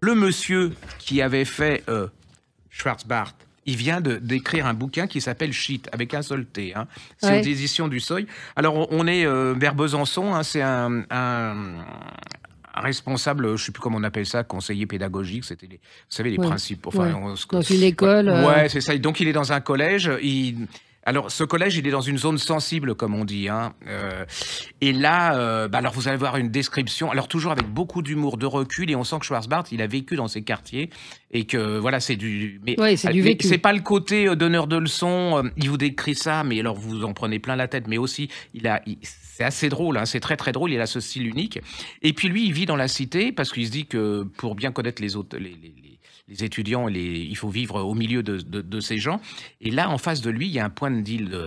Le monsieur qui avait fait Schwarzbart, il vient d'écrire un bouquin qui s'appelle Shit, avec un seul T. Hein. C'est aux éditions du Seuil. Alors, on est vers Besançon. Hein, c'est un responsable, je ne sais plus comment on appelle ça, conseiller pédagogique. C'était, vous savez, les principes. Enfin, dans une école. Ouais, c'est ça. Donc, il est dans un collège. Alors, ce collège, il est dans une zone sensible, comme on dit. Hein. Et là, alors vous allez voir une description. Alors, toujours avec beaucoup d'humour, de recul. Et on sent que Schwarzbart, il a vécu dans ces quartiers. Et que, voilà, c'est du... Mais, c'est du vécu. C'est pas le côté donneur de leçons. Il vous décrit ça, mais alors vous en prenez plein la tête. Mais aussi, c'est assez drôle. Hein, c'est très, très drôle. Il a ce style unique. Et puis, lui, il vit dans la cité parce qu'il se dit que pour bien connaître les autres... Les étudiants, il faut vivre au milieu de ces gens. Et là, en face de lui, il y a un point de deal.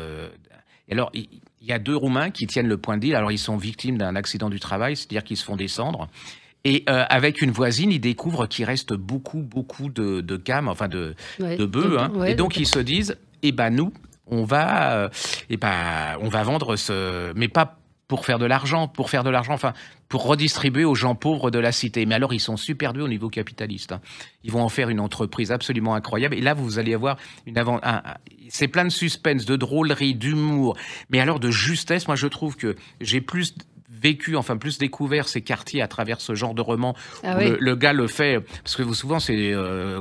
Alors, il y a 2 Roumains qui tiennent le point de deal. Alors, ils sont victimes d'un accident du travail, c'est-à-dire qu'ils se font descendre. Et avec une voisine, ils découvrent qu'il reste beaucoup de cames, enfin de bœufs. Hein. Et donc, ils se disent, nous, on va vendre mais pas pour faire de l'argent, enfin, pour redistribuer aux gens pauvres de la cité. Mais alors, ils sont super doués au niveau capitaliste. Hein. Ils vont en faire une entreprise absolument incroyable. Et là, vous allez avoir c'est plein de suspense, de drôlerie, d'humour, mais alors de justesse. Moi, je trouve que j'ai plus découvert ces quartiers à travers ce genre de roman. Le gars le fait, parce que souvent c'est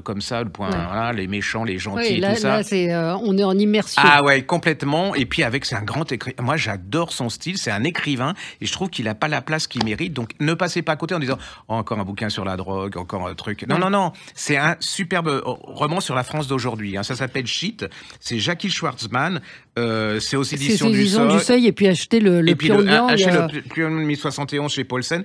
comme ça, le point, voilà, les méchants, les gentils, là, tout ça. Là, on est en immersion. Ah ouais, complètement. Et puis c'est un grand écrivain. Moi, j'adore son style. C'est un écrivain et je trouve qu'il n'a pas la place qu'il mérite. Donc, ne passez pas à côté en disant encore un bouquin sur la drogue, encore un truc. Non. C'est un superbe roman sur la France d'aujourd'hui. Hein. Ça s'appelle Shit. C'est Jackie Schwartzman. C'est aux éditions du Seuil. Et puis acheter le Pyongyang. Acheter le Pyongyang 1071 chez Paulsen.